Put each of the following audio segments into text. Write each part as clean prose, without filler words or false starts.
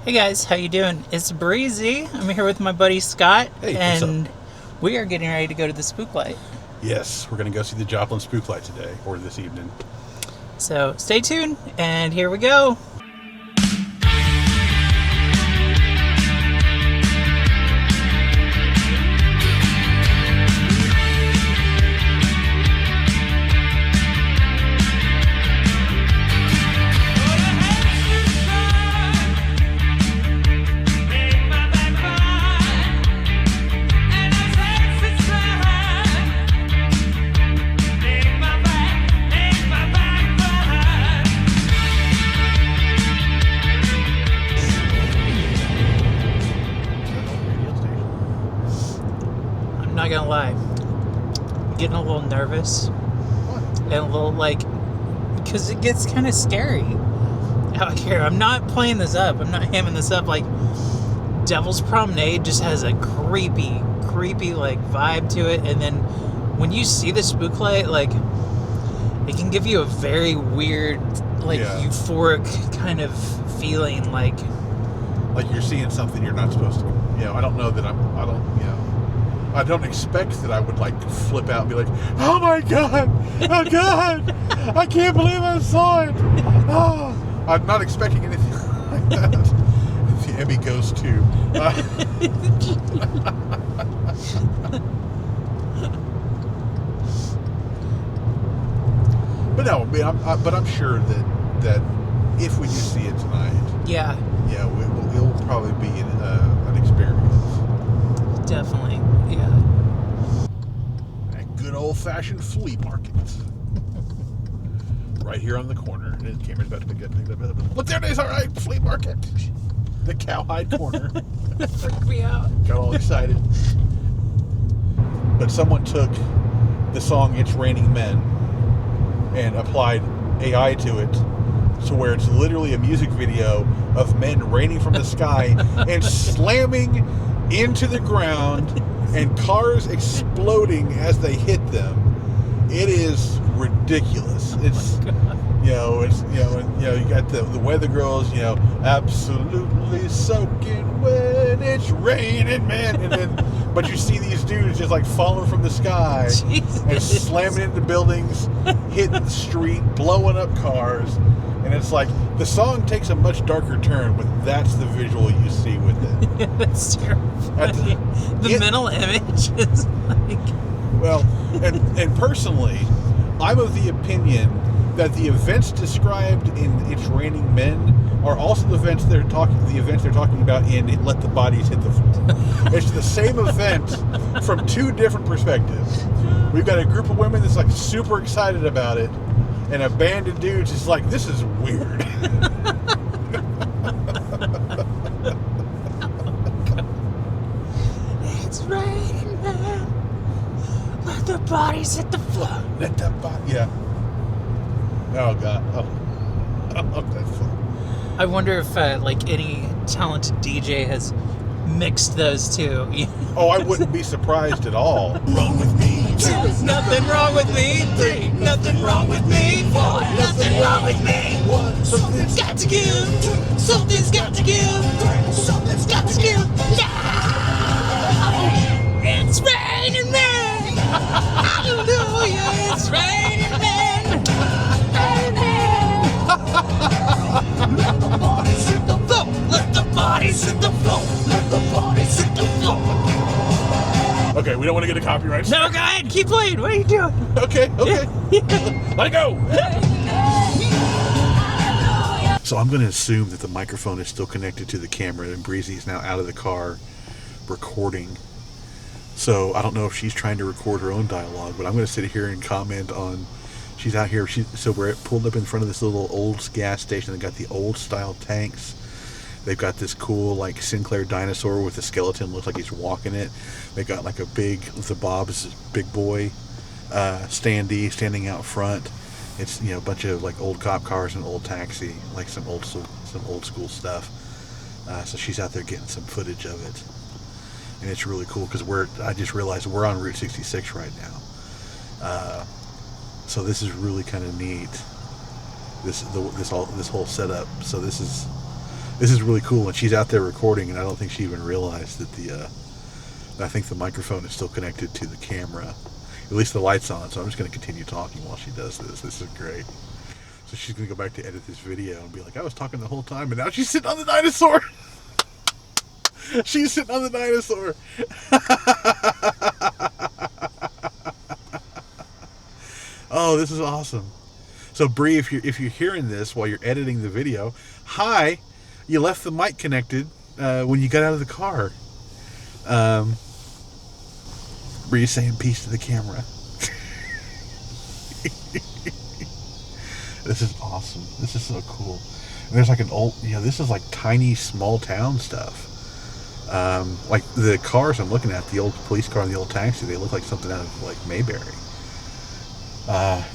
Hey guys, how you doing? It's Breezy. I'm here with my buddy Scott, Hey, and we are getting ready to go to the Spooklight. Yes, we're going to go see the Joplin Spooklight today, or this evening. So stay tuned, and here we go. I'm not gonna lie, I'm getting a little nervous and a little because it gets kind of scary out here. I'm not playing this up. I'm not hamming this up. Like, Devil's Promenade just has a creepy vibe to it, and then when you see the Spooklight, it can give you a very weird, euphoric kind of feeling, like you're seeing something you're not supposed to. I don't know that I don't expect that I would flip out and be like, oh my God, I can't believe I saw it. Oh, I'm not expecting anything like that. The Emmy goes to. But no, I'm sure that if we do see it tonight, it'll probably be an experience. Definitely, yeah. A good old-fashioned flea market, right here on the corner. And the camera's about to pick it up. Look, there it is! All right, flea market, the cowhide corner. Freaked me out. Got all excited. But someone took the song "It's Raining Men" and applied AI to it, to where it's literally a music video of men raining from the sky and slamming into the ground and cars exploding as they hit them. It is ridiculous. It's you got the weather girls, absolutely soaking wet, it's raining, man. And then but you see these dudes just falling from the sky and slamming into buildings, hitting the street, blowing up cars. And it's the song takes a much darker turn, but that's the visual you see with it. That's terrifying. The mental image is Well, and personally, I'm of the opinion that the events described in It's Raining Men are also the events they're talking about in Let the Bodies Hit the Floor. It's the same event from two different perspectives. We've got a group of women that's super excited about it, and a band of dudes is this is weird. It's raining, man. Let the bodies hit the floor. Let the body, yeah. Oh God. Oh, I love that song. I wonder if any talented DJ has mixed those two. Oh, I wouldn't be surprised at all. Wrong with me. 2, nothing wrong with me. 3, nothing wrong with me. 4, nothing wrong with me. 1, something's got to give. Something's got to give. 3, something's got to give. No! It's raining men. Hallelujah, it's raining men. Let the bodies hit the floor. Let the bodies hit the floor. Let the bodies hit the floor. Okay, we don't want to get a copyright. No, go ahead. Keep playing. What are you doing? Okay. Let it go. So I'm going to assume that the microphone is still connected to the camera, and Breezy is now out of the car recording. So I don't know if she's trying to record her own dialogue, but I'm going to sit here and comment on. She's out here. So we're pulled up in front of this little old gas station. They got the old style tanks. They've got this cool Sinclair dinosaur with a skeleton, looks like he's walking it. They got the Bob's Big Boy standing out front. It's a bunch of old cop cars and old taxi, some old school stuff. So she's out there getting some footage of it, and it's really cool because I just realized we're on Route 66 right now. So this is really kind of neat. This whole setup. So this is This is really cool, and she's out there recording, and I don't think she even realized that I think the microphone is still connected to the camera. At least the light's on, so I'm just going to continue talking while she does this. This is great. So she's going to go back to edit this video and be like, I was talking the whole time, and now she's sitting on the dinosaur. She's sitting on the dinosaur. Oh, this is awesome. So Bree, if you're hearing this while you're editing the video, hi, you left the mic connected when you got out of the car. Bree's saying peace to the camera. This is awesome. This is so cool. And there's like an old, this is like tiny small town stuff. Like the cars I'm looking at, the old police car and the old taxi, they look like something out of like Mayberry.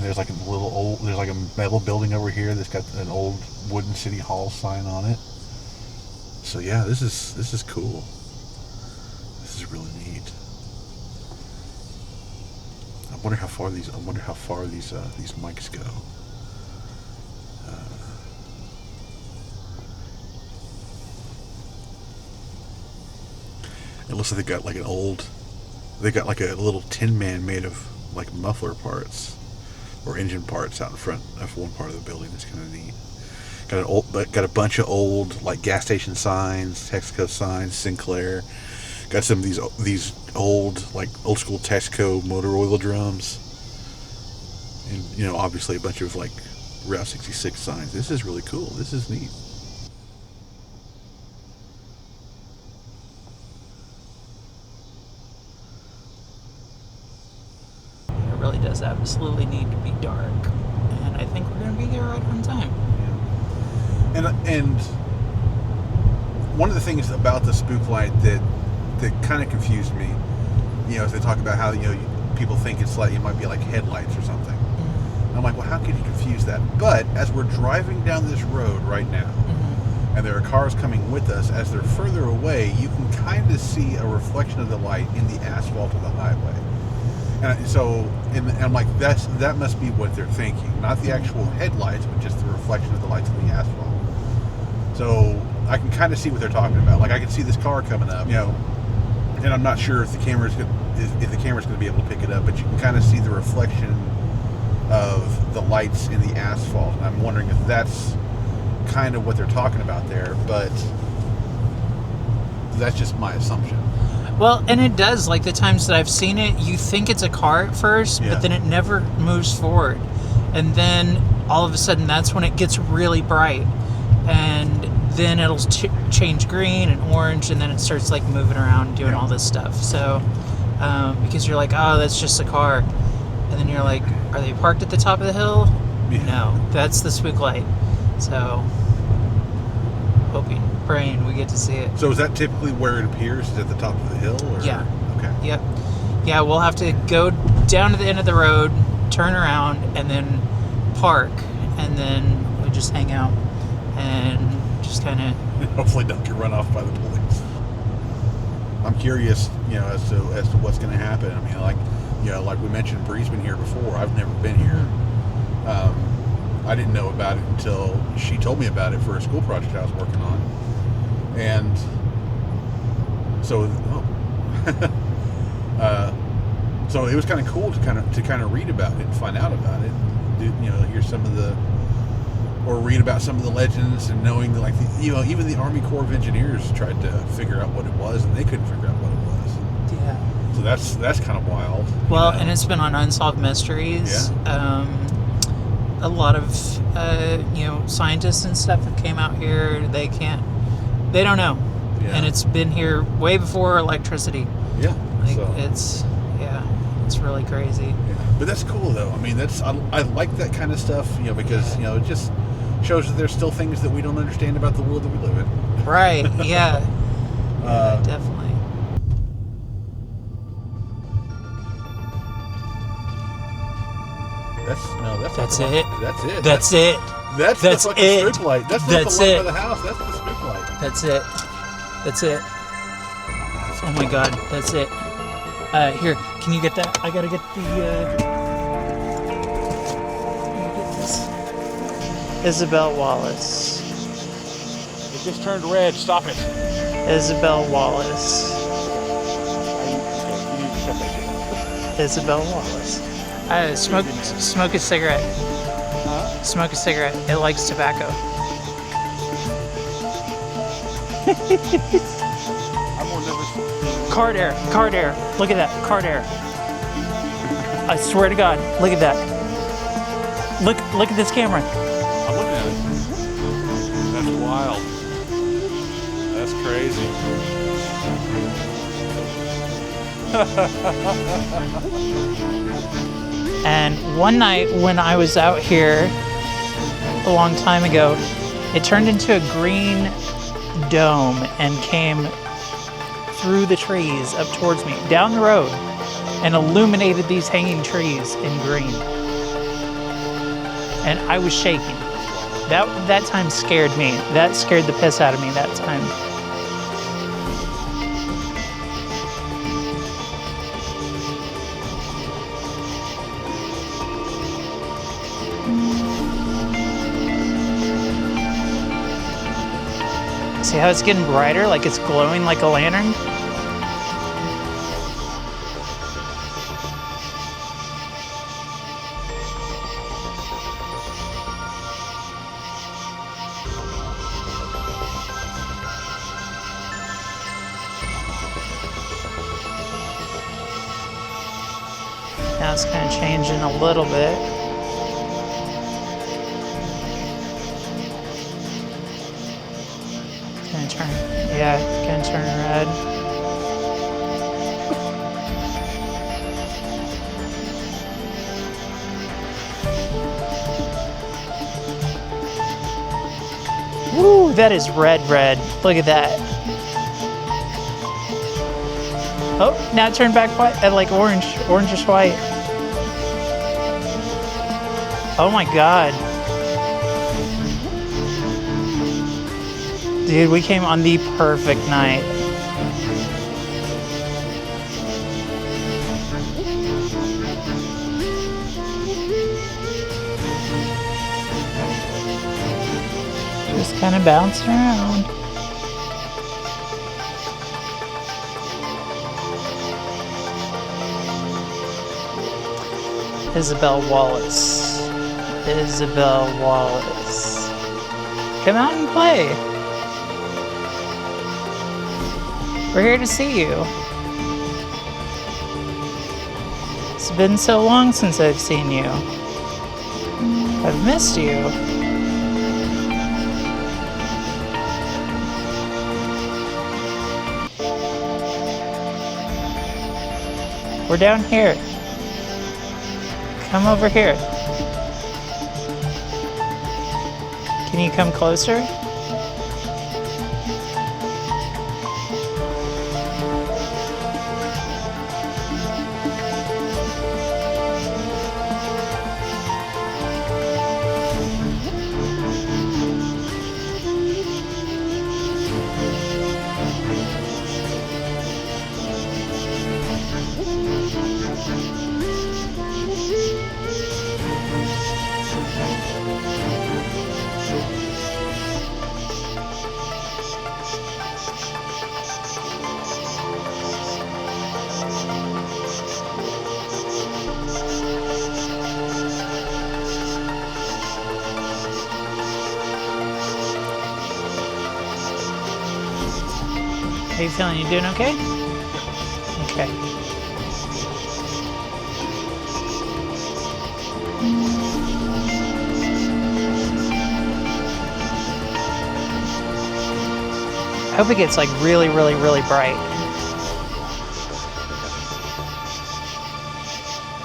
There's like there's like a metal building over here that's got an old wooden city hall sign on it. So yeah, this is cool. This is really neat. I wonder how far these mics go. It looks like they got like a little Tin Man made of like muffler parts or engine parts out in front of one part of the building. That's kind of neat. Got a bunch of old like gas station signs, Texaco signs, Sinclair. Got some of these old school Texaco motor oil drums, and obviously a bunch of like Route 66 signs. This is really cool. This is neat. It really does absolutely need to be dark, and I think we're going to be there right on time. And one of the things about the Spooklight that kind of confused me, as they talk about how people think it's like it might be like headlights or something. Mm-hmm. I'm like, well, how could you confuse that? But as we're driving down this road right now, mm-hmm. and there are cars coming with us, as they're further away, you can kind of see a reflection of the light in the asphalt of the highway. And I'm like, that must be what they're thinking, not the actual headlights, but just the reflection of the lights in the asphalt. So I can kind of see what they're talking about. Like I can see this car coming up, and I'm not sure if the camera's going to be able to pick it up, but you can kind of see the reflection of the lights in the asphalt. And I'm wondering if that's kind of what they're talking about there, but that's just my assumption. Well, and it does. Like the times that I've seen it, you think it's a car at first, but then it never moves forward. And then all of a sudden, that's when it gets really bright. And then it'll change green and orange, and then it starts like moving around, doing all this stuff. So, because you're like, oh, that's just a car. And then you're like, are they parked at the top of the hill? Yeah. No, that's the Spooklight. So, hoping, praying we get to see it. So is that typically where it appears? Is at the top of the hill? Or? Yeah. Okay. Yep. Yeah, we'll have to go down to the end of the road, turn around, and then park, and then we just hang out and just kind of hopefully don't get run off by the police. I'm curious, as to what's going to happen. I mean, like we mentioned, Bree's been here before. I've never been here. I didn't know about it until she told me about it for a school project I was working on, and so so it was kind of cool to kind of read about it and find out about it. Hear some of the, or read about some of the legends, and knowing that even the Army Corps of Engineers tried to figure out what it was, and they couldn't figure out what it was. Yeah. So that's kind of wild. Well, and it's been on Unsolved Mysteries. Yeah. A lot of scientists and stuff have came out here. They don't know. Yeah. And it's been here way before electricity. Yeah. It's really crazy. Yeah. But that's cool though. I mean, I like that kind of stuff, because it just shows that there's still things that we don't understand about the world that we live in. Right. Yeah. Yeah, definitely. That's it. That's it. That's it. That's the fucking it. Spooklight. That's not the light of the house. That's the Spooklight. That's it. That's it. Oh my God. That's it. Here, can you get that? I gotta get the. Get this. Isabel Wallace. just turned red. Stop it. Isabel Wallace. You need to cut that shit. Isabel Wallace. Smoke a cigarette. Huh? Smoke a cigarette. It likes tobacco. I'm more nervous. Card air. Card air. Look at that. Card air. I swear to God. Look at that. Look at this camera. I'm looking at it. That's wild. That's crazy. And one night when I was out here a long time ago, it turned into a green dome and came through the trees up towards me, down the road, and illuminated these hanging trees in green. And I was shaking. That time scared me. That scared the piss out of me that time. See how it's getting brighter, like it's glowing like a lantern? Now it's kind of changing a little bit. Gonna turn red. Woo, that is red. Look at that. Oh, now it turned back white, like orangish white. Oh my God. Dude, we came on the perfect night. Just kind of bouncing around. Isabel Wallace. Isabel Wallace. Come out and play. We're here to see you. It's been so long since I've seen you. I've missed you. We're down here. Come over here. Can you come closer? How you feeling? You doing okay? Okay. I hope it gets like really bright.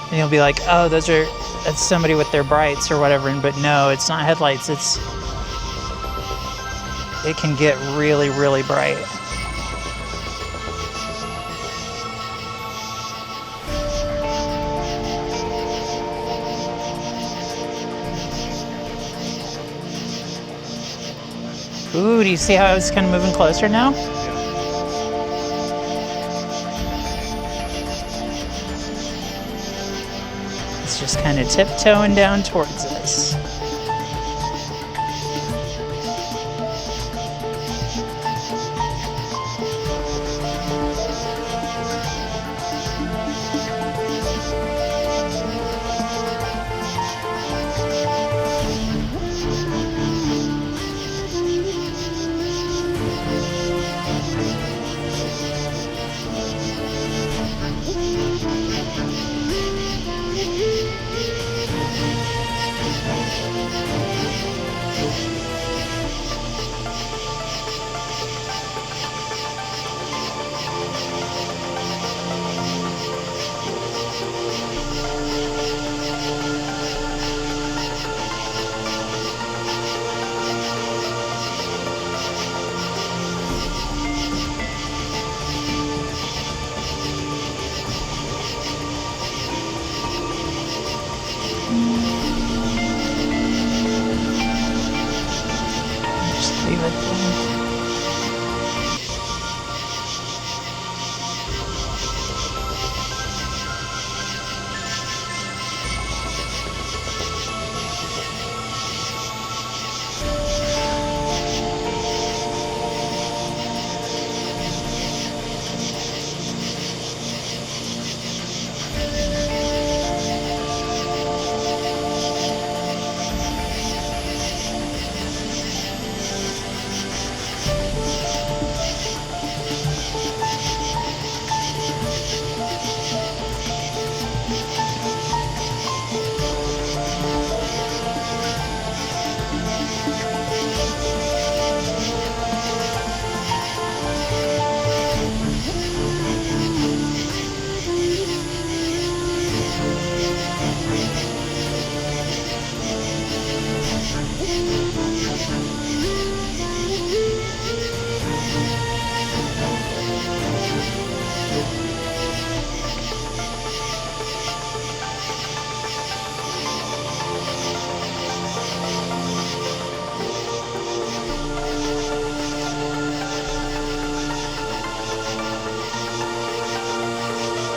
And you'll be like, oh, that's somebody with their brights or whatever. But no, it's not headlights. It can get really bright. Ooh, do you see how it's kind of moving closer now? It's just kind of tiptoeing down towards us.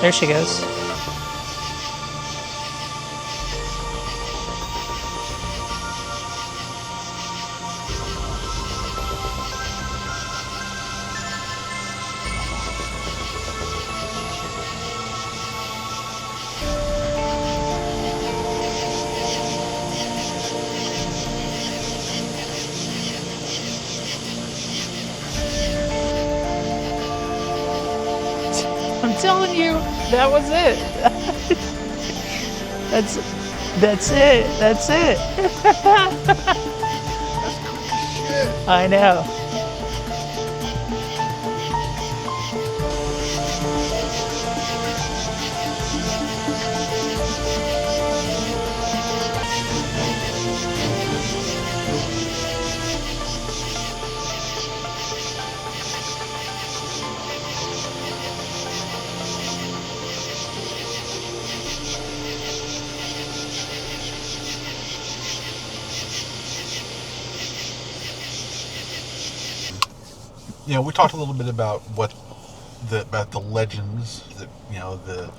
There she goes. I'm telling you, that was it. That's it. That's it. That's cool as shit. I know. You know, we talked a little bit about about the legends that, you know, the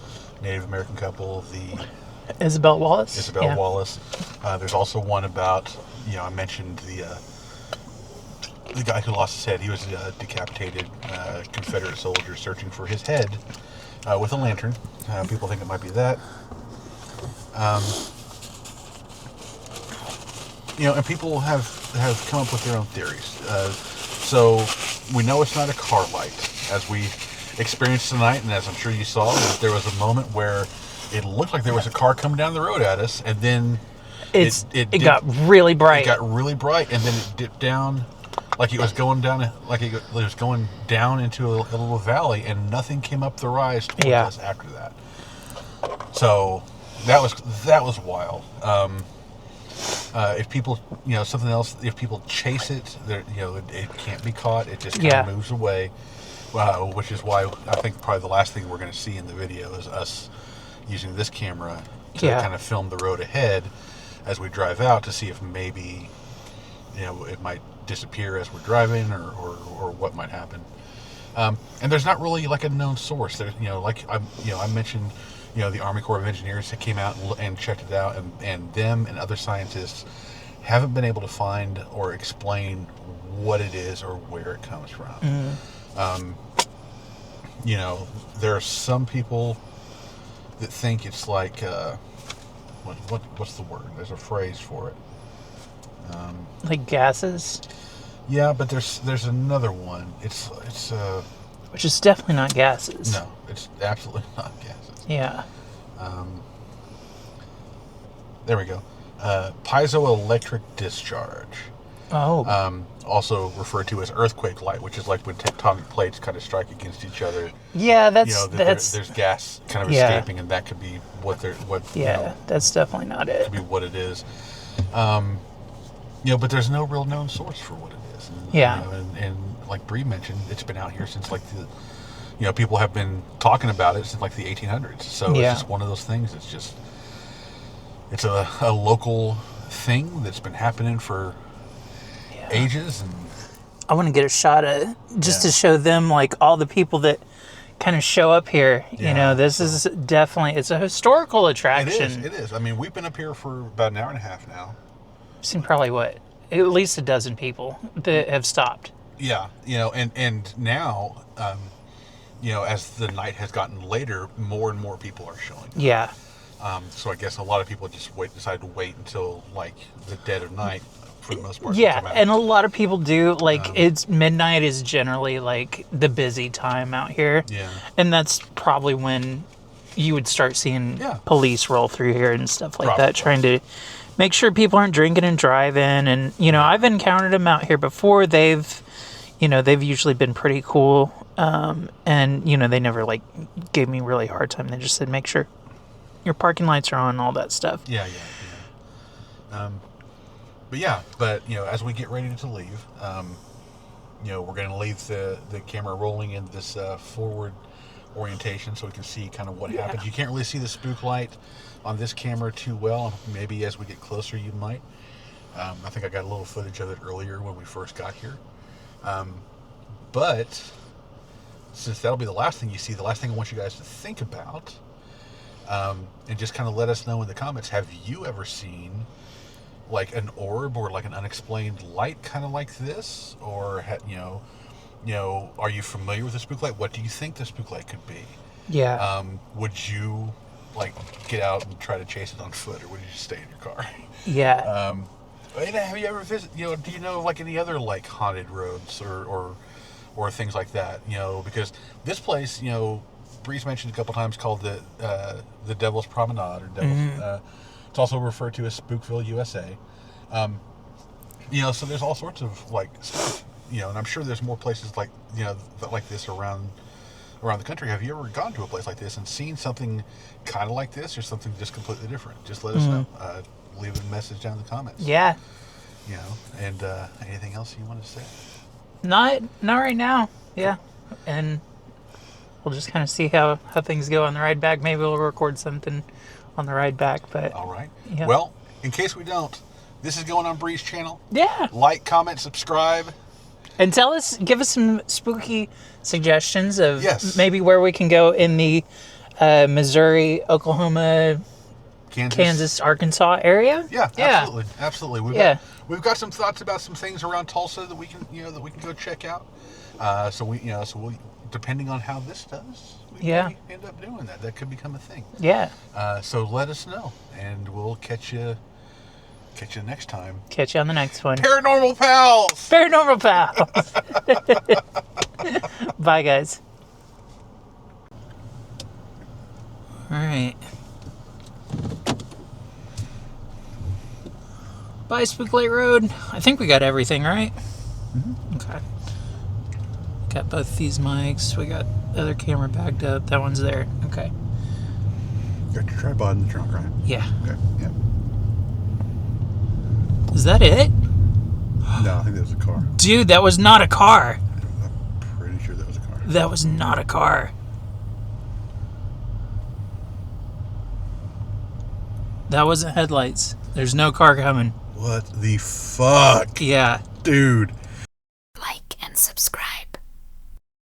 Native American couple, the Isabel Wallace. Isabel Wallace. There's also one about, you know, I mentioned the guy who lost his head. He was a decapitated Confederate soldier searching for his head with a lantern. People think it might be that. You know, and people have come up with their own theories. So we know it's not a car light, as we experienced tonight, and as I'm sure you saw, that there was a moment where it looked like there was a car coming down the road at us, and then it got really bright. It got really bright, and then it dipped down, like it was going down, like it was going down into a little valley, and nothing came up the rise towards us after that. So that was wild. If people, you know, something else, if people chase it, you know, it can't be caught. It just kind of moves away, which is why I think probably the last thing we're going to see in the video is us using this camera to kind of film the road ahead as we drive out to see if maybe, you know, it might disappear as we're driving or what might happen. And there's not really like a known source. There's, you know, like I mentioned, you know, the Army Corps of Engineers that came out and checked it out, and them and other scientists haven't been able to find or explain what it is or where it comes from. Mm-hmm. You know, there are some people that think it's like what's the word? There's a phrase for it. Like gases. Yeah, but there's another one. It's which is definitely not gases. No, it's absolutely not gases. Yeah. There we go. Piezoelectric discharge. Oh. Also referred to as earthquake light, which is like when tectonic plates kind of strike against each other. Yeah, that's, you know, there's gas kind of escaping, and that could be what Yeah, you know, that's definitely not it. Could be what it is. You know, but there's no real known source for what it is. And, you know, and like Bree mentioned, it's been out here since like you know, people have been talking about it since like the 1800s. So it's just one of those things. It's a local thing that's been happening for ages. And I want to get a shot at just to show them like all the people that kind of show up here. You know, this is definitely, it's a historical attraction. It is. I mean, we've been up here for about an hour and a half now. I've seen probably at least a dozen people that have stopped. Yeah, you know, and now, you know, as the night has gotten later, more and more people are showing up. Yeah. So I guess a lot of people just decide to wait until like the dead of night for the most part. Yeah, and a lot of people do. Like, it's midnight is generally like the busy time out here. Yeah. And that's probably when you would start seeing police roll through here and stuff like that, trying to make sure people aren't drinking and driving. And, you know, I've encountered them out here before. They've usually been pretty cool. And, you know, they never like gave me really hard time. They just said, make sure your parking lights are on and all that stuff. Yeah. But you know, as we get ready to leave, you know, we're going to leave the camera rolling in this forward orientation so we can see kind of what happens. You can't really see the spook light on this camera too well. Maybe as we get closer, you might. I think I got a little footage of it earlier when we first got here. But since that'll be the last thing you see, the last thing I want you guys to think about, and just kind of let us know in the comments, have you ever seen like an orb or like an unexplained light kind of like this? Or, are you familiar with the spook light? What do you think the spook light could be? Yeah. Would you like get out and try to chase it on foot, or would you just stay in your car? Yeah. Have you ever visited, do you know of like any other like haunted roads or things like that? Because this place, Breeze mentioned a couple times, called the Devil's Promenade, or Devil's, it's also referred to as Spookville, USA. So there's all sorts of like stuff, and I'm sure there's more places like, like this around the country. Have you ever gone to a place like this and seen something kind of like this, or something just completely different? Just let us know. Leave a message down in the comments. Yeah. And anything else you want to say? Not right now. Yeah. And we'll just kind of see how things go on the ride back. Maybe we'll record something on the ride back. But all right. Yeah. Well, in case we don't, this is going on Bree's channel. Yeah. Like, comment, subscribe. And give us some spooky suggestions of maybe where we can go in the Missouri, Oklahoma, Kansas, Arkansas area. Yeah, absolutely. We've got some thoughts about some things around Tulsa that we can go check out. So we'll, depending on how this does, we may end up doing that. That could become a thing. Yeah. So let us know, and we'll catch you next time. Catch you on the next one. Paranormal Pals! Paranormal Pals! Bye, guys. All right. Bye, Spooklight Road. I think we got everything, right? Okay. Got both these mics. We got the other camera backed up. That one's there. Okay. You got your tripod in the trunk, right? Yeah. Okay, yeah. Is that it? No, I think that was a car. Dude, that was not a car. I'm pretty sure that was a car. That was not a car. That wasn't headlights. There's no car coming. What the fuck? Yeah. Dude. Like and subscribe.